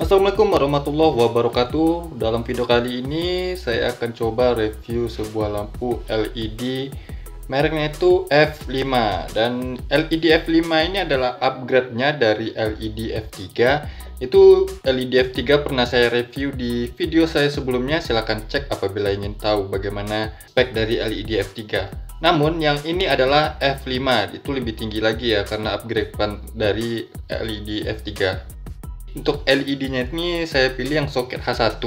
Assalamualaikum warahmatullahi wabarakatuh. Dalam video kali ini saya akan coba review sebuah lampu LED mereknya itu F5, dan LED F5 ini adalah upgrade-nya dari LED F3. Itu LED F3 pernah saya review di video saya sebelumnya, silahkan cek apabila ingin tahu bagaimana spek dari LED F3. Namun yang ini adalah F5, itu lebih tinggi lagi ya karena upgrade dari LED F3. Untuk LED-nya ini saya pilih yang soket H1,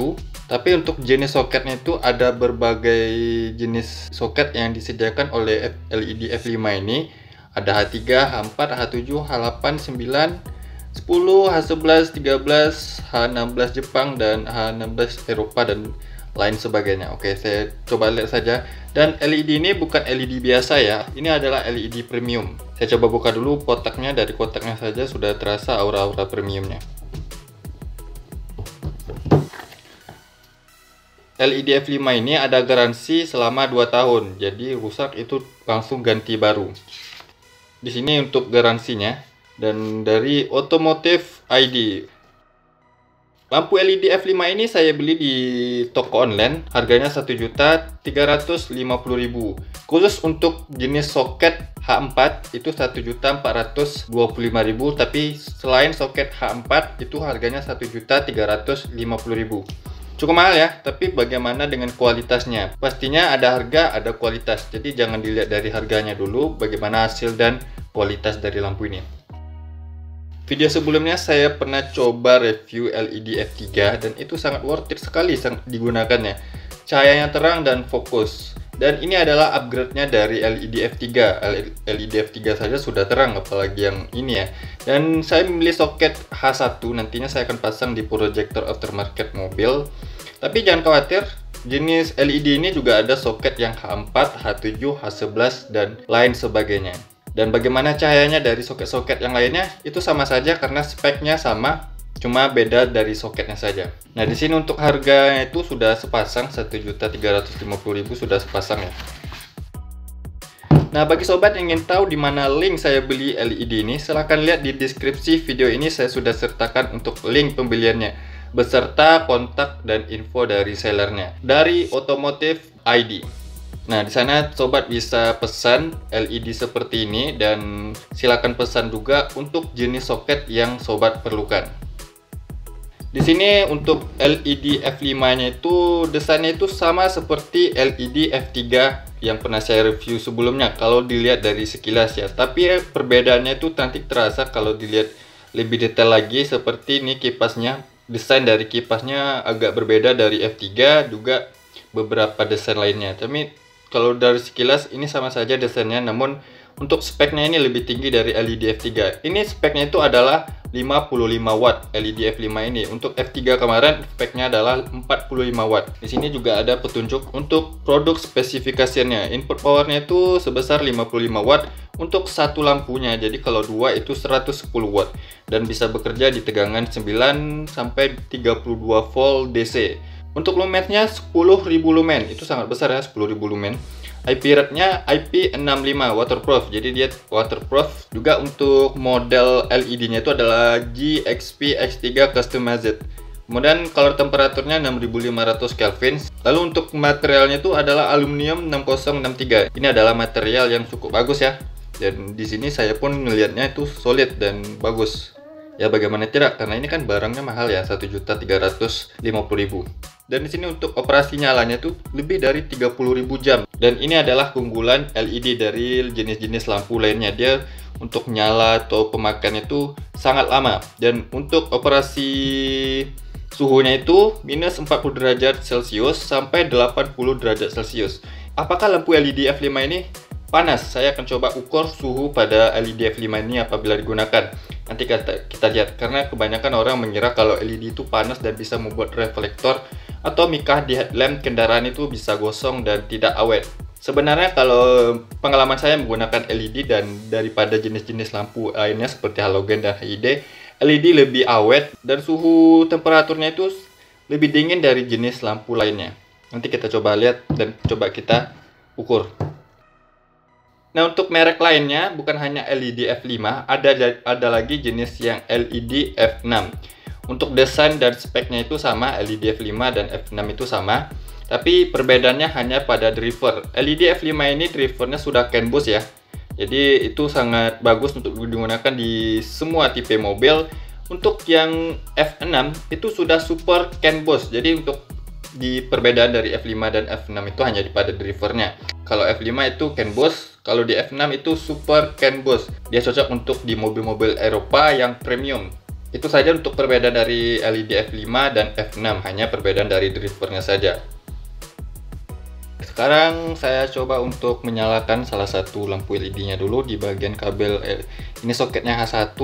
tapi untuk jenis soketnya itu ada berbagai jenis soket yang disediakan oleh LED F5 ini. Ada H3, H4, H7, H8, 9, 10, H11, 13, H16 Jepang, dan H16 Eropa, dan lain sebagainya. Oke, saya coba lihat saja. Dan LED ini bukan LED biasa ya, ini adalah LED premium. Saya coba buka dulu kotaknya, dari kotaknya saja sudah terasa aura-aura premiumnya. LED F5 ini ada garansi selama 2 tahun, jadi rusak itu langsung ganti baru. Di sini untuk garansinya, dan dari Automotive ID. Lampu LED F5 ini saya beli di toko online, harganya 1.350.000. Khusus untuk jenis soket H4 itu 1.425.000, tapi selain soket H4 itu harganya 1.350.000. Cukup mahal ya, tapi bagaimana dengan kualitasnya? Pastinya ada harga, ada kualitas. Jadi jangan dilihat dari harganya dulu, bagaimana hasil dan kualitas dari lampu ini. Video sebelumnya saya pernah coba review LED F3 dan itu sangat worth it sekali digunakannya. Cahayanya terang dan fokus. Dan ini adalah upgrade-nya dari LED F3. LED F3 saja sudah terang, apalagi yang ini ya. Dan saya memilih soket H1, nantinya saya akan pasang di proyektor aftermarket mobil. Tapi jangan khawatir, jenis LED ini juga ada soket yang H4, H7, H11, dan lain sebagainya. Dan bagaimana cahayanya dari soket-soket yang lainnya, itu sama saja karena speknya sama, cuma beda dari soketnya saja. Nah, di sini untuk harganya itu sudah sepasang, 1.350.000 sudah sepasang ya. Nah, bagi sobat yang ingin tahu di mana link saya beli LED ini, silahkan lihat di deskripsi video ini, saya sudah sertakan untuk link pembeliannya beserta kontak dan info dari sellernya dari Automotive ID. Nah, di sana sobat bisa pesan LED seperti ini, dan silakan pesan juga untuk jenis soket yang sobat perlukan. Di sini untuk LED F5-nya itu desainnya itu sama seperti LED F3 yang pernah saya review sebelumnya kalau dilihat dari sekilas ya. Tapi perbedaannya itu nanti terasa kalau dilihat lebih detail lagi. Seperti ini kipasnya, desain dari kipasnya agak berbeda dari F3, juga beberapa desain lainnya. Tapi kalau dari sekilas ini sama saja desainnya, namun untuk speknya ini lebih tinggi dari LED F3. Ini speknya itu adalah 55 watt LED F5 ini. Untuk F3 kemarin speknya adalah 45 watt. Di sini juga ada petunjuk untuk produk spesifikasinya. Input powernya itu sebesar 55 watt untuk satu lampunya. Jadi kalau dua itu 110 watt dan bisa bekerja di tegangan 9 sampai 32 volt DC. Untuk lumennya 10.000 lumen, itu sangat besar ya, 10.000 lumen. IP rate-nya IP65 waterproof, jadi dia waterproof. Juga untuk model LED-nya itu adalah GXP X3 Customized. Kemudian color temperaturnya 6500 Kelvin. Lalu untuk materialnya itu adalah aluminium 6063. Ini adalah material yang cukup bagus ya. Dan di sini saya pun melihatnya itu solid dan bagus. Ya bagaimana tidak, karena ini kan barangnya mahal ya, 1.350.000. Dan di sini untuk operasi nyalanya tuh lebih dari 30.000 jam. Dan ini adalah keunggulan LED dari jenis-jenis lampu lainnya. Dia untuk nyala atau pemakaiannya itu sangat lama. Dan untuk operasi suhunya itu minus 40 derajat Celcius sampai 80 derajat Celcius. Apakah lampu LED F5 ini panas. Saya akan coba ukur suhu pada LED F5 ini apabila digunakan. Nanti kita lihat, karena kebanyakan orang mengira kalau LED itu panas dan bisa membuat reflektor atau mikah di headlamp kendaraan itu bisa gosong dan tidak awet. Sebenarnya kalau pengalaman saya menggunakan LED dan daripada jenis-jenis lampu lainnya seperti halogen dan HID, LED lebih awet dan suhu temperaturnya itu lebih dingin dari jenis lampu lainnya. Nanti kita coba lihat dan coba kita ukur. Nah, untuk merek lainnya bukan hanya LED F5, ada lagi jenis yang LED F6. Untuk desain dan speknya itu sama, LED F5 dan F6 itu sama. Tapi perbedaannya hanya pada driver. LED F5 ini drivernya sudah CAN bus ya. Jadi itu sangat bagus untuk digunakan di semua tipe mobil. Untuk yang F6 itu sudah super CAN bus. Jadi untuk di perbedaan dari F5 dan F6 itu hanya pada drivernya. Kalau F5 itu CAN bus, kalau di F6 itu super CAN bus. Dia cocok untuk di mobil-mobil Eropa yang premium. Itu saja untuk perbedaan dari LED F5 dan F6, hanya perbedaan dari drivernya saja. Sekarang saya coba untuk menyalakan salah satu lampu LED-nya dulu di bagian kabel. Ini soketnya H1,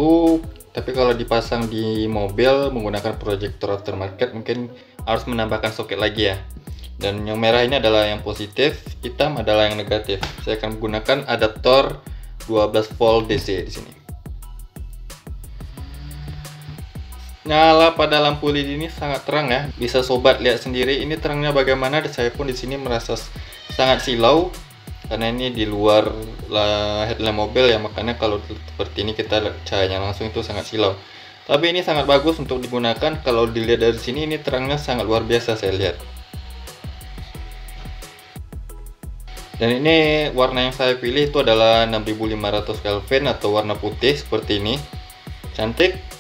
tapi kalau dipasang di mobil menggunakan proyektor aftermarket mungkin harus menambahkan soket lagi ya. Dan yang merah ini adalah yang positif, hitam adalah yang negatif. Saya akan menggunakan adaptor 12 volt DC di sini. Nyala pada lampu LED ini sangat terang ya. Bisa sobat lihat sendiri ini terangnya bagaimana. Dan saya pun di sini merasa sangat silau karena ini di luar headlamp mobil ya, makanya kalau seperti ini kita cahayanya langsung itu sangat silau. Tapi ini sangat bagus untuk digunakan. Kalau dilihat dari sini ini terangnya sangat luar biasa saya lihat. Dan ini warna yang saya pilih itu adalah 6500 Kelvin atau warna putih seperti ini. Cantik.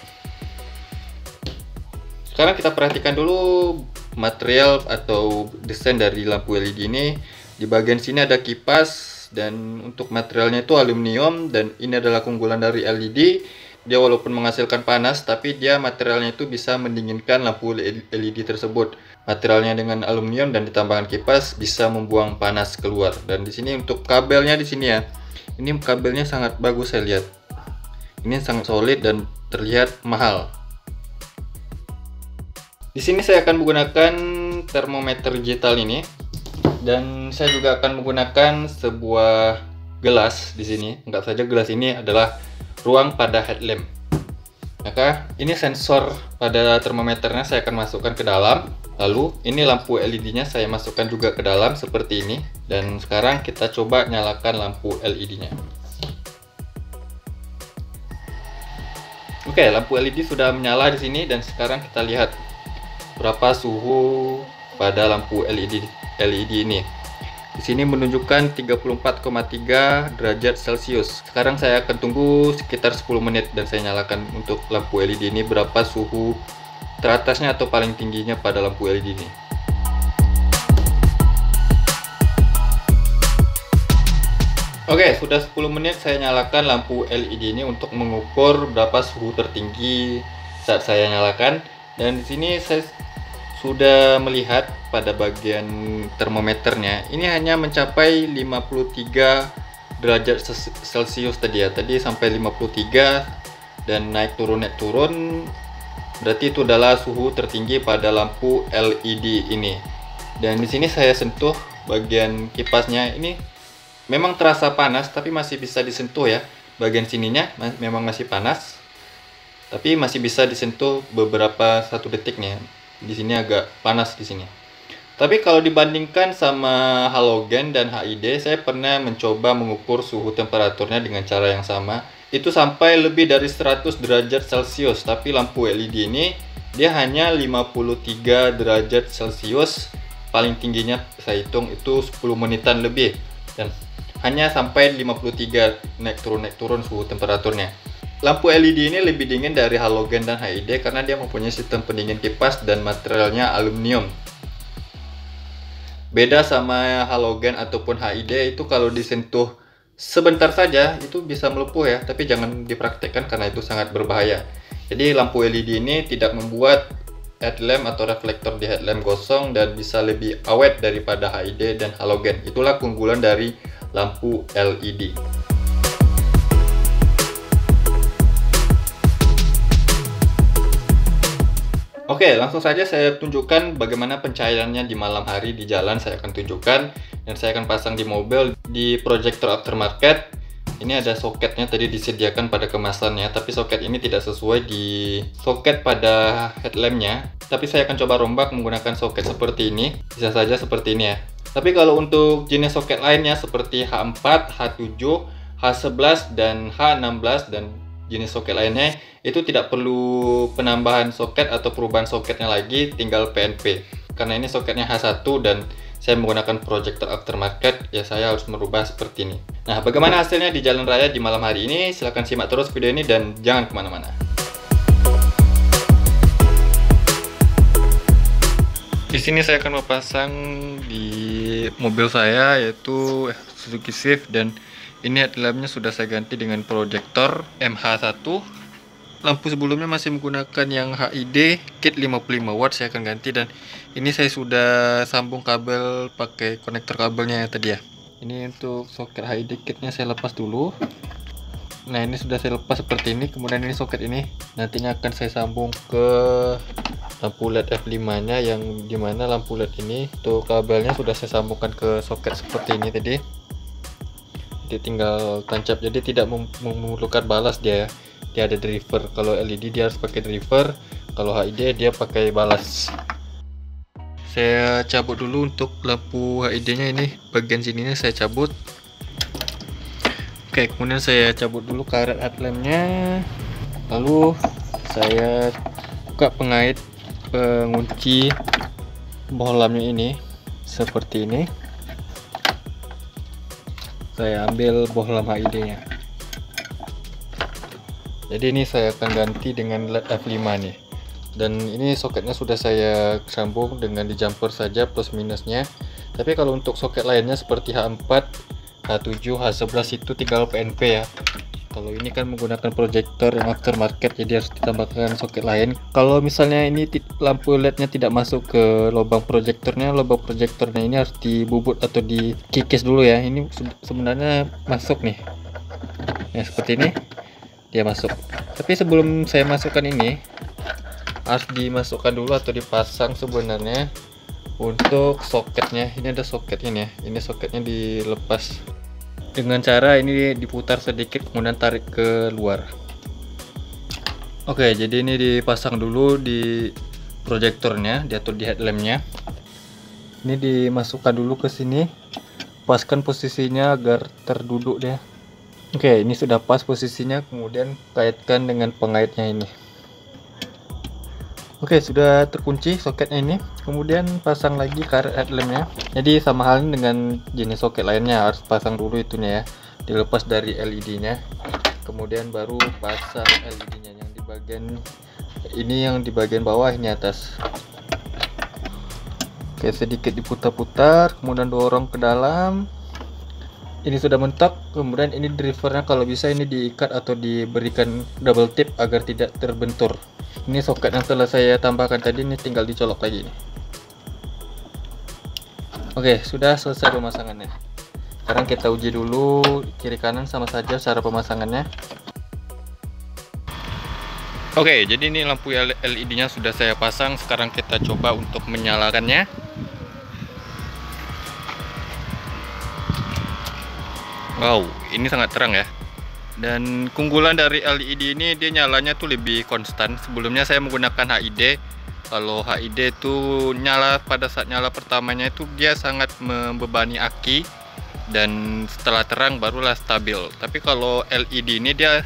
Sekarang kita perhatikan dulu material atau desain dari lampu LED ini. Di bagian sini ada kipas dan untuk materialnya itu aluminium, dan ini adalah keunggulan dari LED. Dia walaupun menghasilkan panas tapi dia materialnya itu bisa mendinginkan lampu LED tersebut. Materialnya dengan aluminium dan ditambahkan kipas bisa membuang panas keluar. Dan di sini untuk kabelnya di sini ya. Ini kabelnya sangat bagus saya lihat. Ini sangat solid dan terlihat mahal. Di sini saya akan menggunakan termometer digital ini, dan saya juga akan menggunakan sebuah gelas di sini. Enggak saja gelas ini adalah ruang pada headlamp. Maka ini sensor pada termometernya saya akan masukkan ke dalam. Lalu ini lampu LED-nya saya masukkan juga ke dalam seperti ini. Dan sekarang kita coba nyalakan lampu LED-nya. Oke, lampu LED sudah menyala di sini, dan sekarang kita lihat berapa suhu pada lampu LED ini. Di sini menunjukkan 34,3 derajat Celcius. Sekarang saya akan tunggu sekitar 10 menit dan saya nyalakan untuk lampu LED ini berapa suhu teratasnya atau paling tingginya pada lampu LED ini. Oke, sudah 10 menit saya nyalakan lampu LED ini untuk mengukur berapa suhu tertinggi saat saya nyalakan. Dan di sini saya sudah melihat pada bagian termometernya ini hanya mencapai 53 derajat Celcius tadi ya. Tadi sampai 53 dan naik turun. Berarti itu adalah suhu tertinggi pada lampu LED ini. Dan di sini saya sentuh bagian kipasnya, ini memang terasa panas tapi masih bisa disentuh ya. Bagian sininya memang masih panas, tapi masih bisa disentuh beberapa 1 detiknya. Di sini agak panas di sini. Tapi kalau dibandingkan sama halogen dan HID, saya pernah mencoba mengukur suhu temperaturnya dengan cara yang sama. Itu sampai lebih dari 100 derajat Celcius, tapi lampu LED ini dia hanya 53 derajat Celcius. Paling tingginya saya hitung itu 10 menitan lebih, dan hanya sampai 53 naik turun suhu temperaturnya. Lampu LED ini lebih dingin dari halogen dan HID karena dia mempunyai sistem pendingin kipas dan materialnya aluminium. Beda sama halogen ataupun HID, itu kalau disentuh sebentar saja itu bisa melepuh ya, tapi jangan dipraktekkan karena itu sangat berbahaya. Jadi lampu LED ini tidak membuat headlamp atau reflektor di headlamp gosong dan bisa lebih awet daripada HID dan halogen. Itulah keunggulan dari lampu LED. Oke, langsung saja saya tunjukkan bagaimana pencahayanya di malam hari di jalan. Saya akan tunjukkan dan saya akan pasang di mobil di proyektor aftermarket. Ini ada soketnya tadi disediakan pada kemasannya, tapi soket ini tidak sesuai di soket pada headlampnya. Tapi saya akan coba rombak menggunakan soket seperti ini. Bisa saja seperti ini ya. Tapi kalau untuk jenis soket lainnya seperti H4, H7, H11 dan H16 dan jenis soket lainnya itu tidak perlu penambahan soket atau perubahan soketnya lagi, tinggal PNP. Karena ini soketnya H1 dan saya menggunakan proyektor aftermarket, ya saya harus merubah seperti ini. Nah, bagaimana hasilnya di jalan raya di malam hari ini? Silahkan simak terus video ini dan jangan kemana-mana. Di sini saya akan memasang di mobil saya yaitu Suzuki Swift, dan ini headlampnya sudah saya ganti dengan proyektor MH1. Lampu sebelumnya masih menggunakan yang HID kit 55 watt, saya akan ganti, dan ini saya sudah sambung kabel pakai konektor kabelnya ya tadi ya. Ini untuk soket HID kitnya saya lepas dulu. Nah, ini sudah saya lepas seperti ini. Kemudian ini soket ini nantinya akan saya sambung ke lampu LED F5 nya, yang dimana lampu LED ini untuk kabelnya sudah saya sambungkan ke soket seperti ini tadi. Dia tinggal tancap, jadi tidak memerlukan balas dia ya. Dia ada driver. Kalau LED dia harus pakai driver, kalau HID dia pakai balas. Saya cabut dulu untuk lampu HID nya, ini bagian sininya saya cabut. Oke, kemudian saya cabut dulu karet headlampnya, lalu saya buka pengait pengunci bohlamnya ini seperti ini. Saya ambil bohlam HID nya. Jadi ini saya akan ganti dengan LED F5 nih. Dan ini soketnya sudah saya sambung dengan di jumper saja plus minusnya. Tapi kalau untuk soket lainnya seperti H4, H7, H11 itu tinggal PNP ya. Kalau ini kan menggunakan proyektor yang aftermarket, jadi harus ditambahkan soket lain. Kalau misalnya ini lampu LED-nya tidak masuk ke lubang proyektornya ini harus dibubut atau dikikis dulu ya. Ini sebenarnya masuk nih. Ya seperti ini. Dia masuk, tapi sebelum saya masukkan ini harus dimasukkan dulu atau dipasang sebenarnya untuk soketnya. Ini ada soket ini ya, ini soketnya dilepas dengan cara ini diputar sedikit kemudian tarik ke luar. Oke, jadi ini dipasang dulu di proyektornya, diatur di headlampnya. Ini dimasukkan dulu ke sini, paskan posisinya agar terduduk dia. Oke, ini sudah pas posisinya, kemudian kaitkan dengan pengaitnya ini. Oke, sudah terkunci soketnya ini. Kemudian pasang lagi karet headlampnya. Jadi sama halnya dengan jenis soket lainnya, harus pasang dulu itunya ya. Dilepas dari LED-nya. Kemudian baru pasang LED-nya yang di bagian ini, yang di bagian bawah ini atas. Oke, sedikit diputar-putar, kemudian dorong ke dalam. Ini sudah mentok. Kemudian ini drivernya kalau bisa ini diikat atau diberikan double tip agar tidak terbentur. Ini soket yang telah saya tambahkan tadi, ini tinggal dicolok lagi nih. Oke, sudah selesai pemasangannya. Sekarang kita uji dulu kiri kanan sama saja cara pemasangannya. Oke, jadi ini lampu LED nya sudah saya pasang. Sekarang kita coba untuk menyalakannya. Wow, ini sangat terang ya. Dan keunggulan dari LED ini, dia nyalanya tuh lebih konstan. Sebelumnya saya menggunakan HID. Kalau HID itu nyala pada saat nyala pertamanya itu dia sangat membebani aki, dan setelah terang barulah stabil. Tapi kalau LED ini dia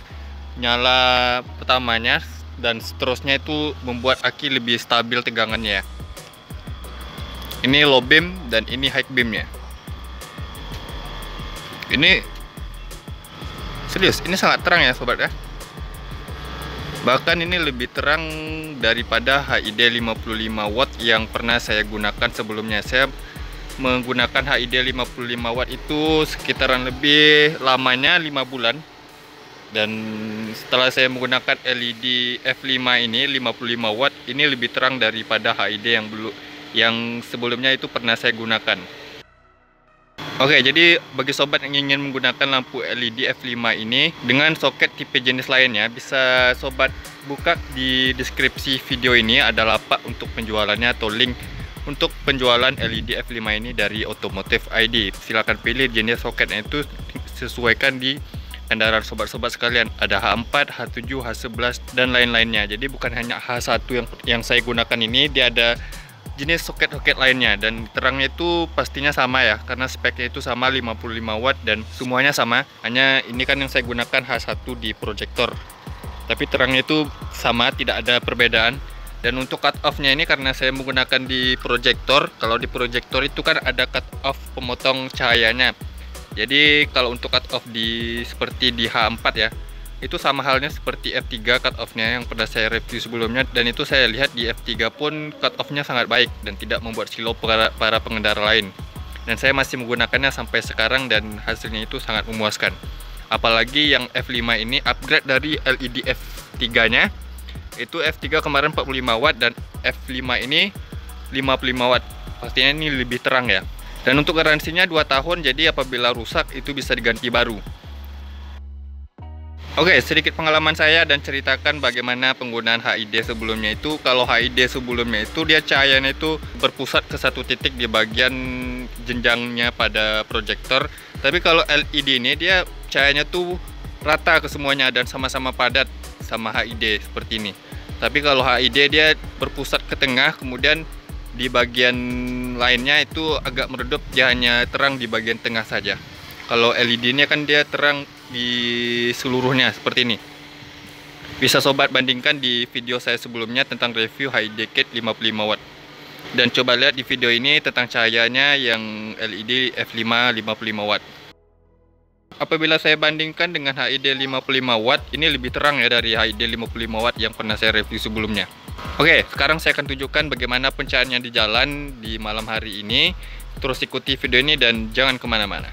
nyala pertamanya dan seterusnya itu membuat aki lebih stabil tegangannya. Ini low beam dan ini high beamnya. Ini serius, ini sangat terang ya sobat ya. Bahkan ini lebih terang daripada HID 55 watt yang pernah saya gunakan sebelumnya. Saya menggunakan HID 55 watt itu sekitaran lebih lamanya 5 bulan. Dan setelah saya menggunakan LED F5 ini 55 watt, ini lebih terang daripada HID yang sebelumnya itu pernah saya gunakan. Oke, jadi bagi sobat yang ingin menggunakan lampu LED F5 ini dengan soket tipe jenis lainnya, bisa sobat buka di deskripsi video ini, ada lapak untuk penjualannya atau link untuk penjualan LED F5 ini dari Automotive ID. Silakan pilih jenis soketnya itu sesuaikan di kendaraan sobat-sobat sekalian. Ada H4, H7, H11 dan lain-lainnya. Jadi bukan hanya H1 yang saya gunakan ini, dia ada jenis soket-soket lainnya, dan terangnya itu pastinya sama ya, karena speknya itu sama 55 watt dan semuanya sama. Hanya ini kan yang saya gunakan H1 di proyektor, tapi terangnya itu sama, tidak ada perbedaan. Dan untuk cut off-nya ini karena saya menggunakan di proyektor, kalau di proyektor itu kan ada cut off pemotong cahayanya. Jadi kalau untuk cut off seperti di H4 ya, itu sama halnya seperti F3 cut off-nya yang pernah saya review sebelumnya, dan itu saya lihat di F3 pun cut off-nya sangat baik dan tidak membuat silau para pengendara lain. Dan saya masih menggunakannya sampai sekarang dan hasilnya itu sangat memuaskan. Apalagi yang F5 ini upgrade dari LED F3-nya. Itu F3 kemarin 45 watt dan F5 ini 55 watt. Pastinya ini lebih terang ya. Dan untuk garansinya 2 tahun, jadi apabila rusak itu bisa diganti baru. Oke, sedikit pengalaman saya dan ceritakan bagaimana penggunaan HID sebelumnya itu. Kalau HID sebelumnya itu dia cahayanya itu berpusat ke satu titik di bagian jenjangnya pada proyektor. Tapi kalau LED ini dia cahayanya tuh rata ke semuanya dan sama-sama padat sama HID seperti ini. Tapi kalau HID dia berpusat ke tengah, kemudian di bagian lainnya itu agak meredup, dia hanya terang di bagian tengah saja. Kalau LED ini kan dia terang di seluruhnya seperti ini. Bisa sobat bandingkan di video saya sebelumnya tentang review HID Kit 55 watt. Dan coba lihat di video ini tentang cahayanya yang LED F5 55 watt. Apabila saya bandingkan dengan HID 55 watt, ini lebih terang ya dari HID 55 watt yang pernah saya review sebelumnya. Oke, sekarang saya akan tunjukkan bagaimana pencahayaannya di jalan di malam hari ini. Terus ikuti video ini dan jangan kemana-mana.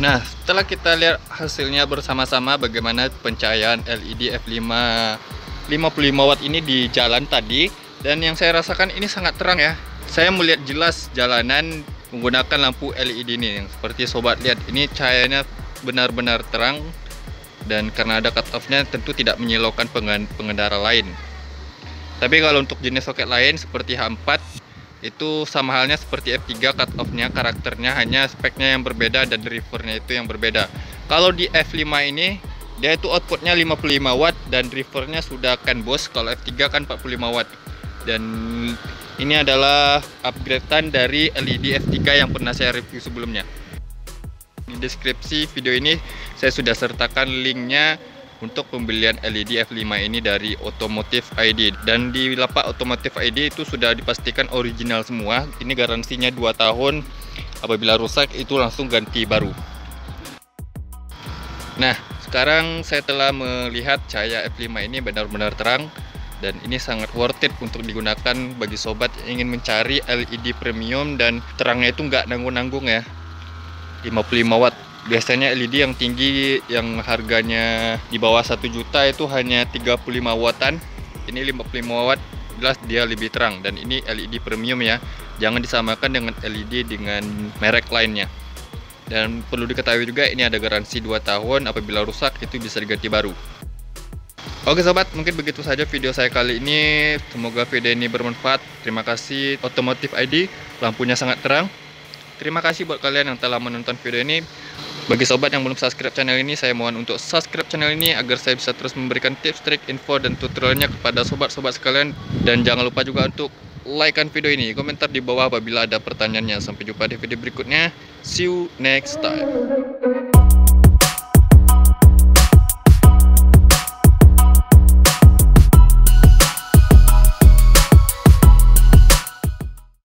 Nah, setelah kita lihat hasilnya bersama-sama bagaimana pencahayaan LED F5 55 watt ini di jalan tadi, dan yang saya rasakan ini sangat terang ya. Saya melihat jelas jalanan menggunakan lampu LED ini. Seperti sobat lihat, ini cahayanya benar-benar terang, dan karena ada cut off-nya tentu tidak menyilaukan pengendara lain. Tapi kalau untuk jenis soket lain seperti H4 itu sama halnya seperti F3, cut off-nya, karakternya, hanya speknya yang berbeda dan drivernya itu yang berbeda. Kalau di F5 ini dia itu outputnya 55 watt dan drivernya sudah CAN bus. Kalau F3 kan 45 watt. Dan ini adalah upgradean dari LED F3 yang pernah saya review sebelumnya. Di deskripsi video ini saya sudah sertakan linknya untuk pembelian LED F5 ini dari Automotive ID, dan di lapak Automotive ID itu sudah dipastikan original semua. Ini garansinya 2 tahun, apabila rusak itu langsung ganti baru. Nah, sekarang saya telah melihat cahaya F5 ini benar-benar terang, dan ini sangat worth it untuk digunakan bagi sobat yang ingin mencari LED premium dan terangnya itu nggak nanggung-nanggung ya. 55 watt. Biasanya LED yang tinggi yang harganya di bawah 1 juta itu hanya 35 wattan. Ini 55 watt, jelas dia lebih terang, dan ini LED premium ya. Jangan disamakan dengan LED dengan merek lainnya. Dan perlu diketahui juga ini ada garansi 2 tahun, apabila rusak itu bisa diganti baru. Oke sobat, mungkin begitu saja video saya kali ini. Semoga video ini bermanfaat. Terima kasih Automotive ID, lampunya sangat terang. Terima kasih buat kalian yang telah menonton video ini. Bagi sobat yang belum subscribe channel ini, saya mohon untuk subscribe channel ini agar saya bisa terus memberikan tips, trik, info, dan tutorialnya kepada sobat-sobat sekalian. Dan jangan lupa juga untuk like-kan video ini, komentar di bawah apabila ada pertanyaannya. Sampai jumpa di video berikutnya. See you next time.